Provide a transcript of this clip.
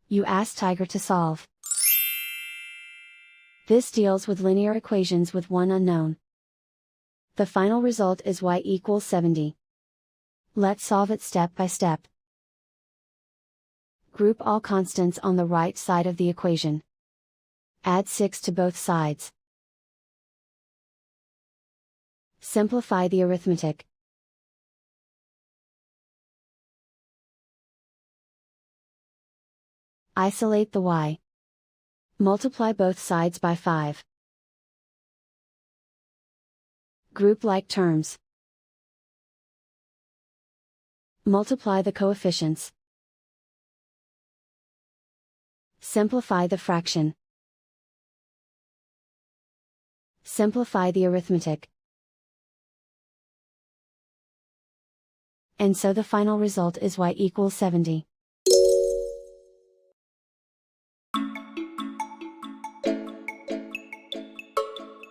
You ask Tiger to solve. This deals with linear equations with one unknown. The final result is y equals 70. Let's solve it step by step. Group all constants on the right side of the equation. Add 6 to both sides. Simplify the arithmetic. Isolate the y. Multiply both sides by 5. Group like terms. Multiply the coefficients. Simplify the fraction. Simplify the arithmetic. And so the final result is y equals 70.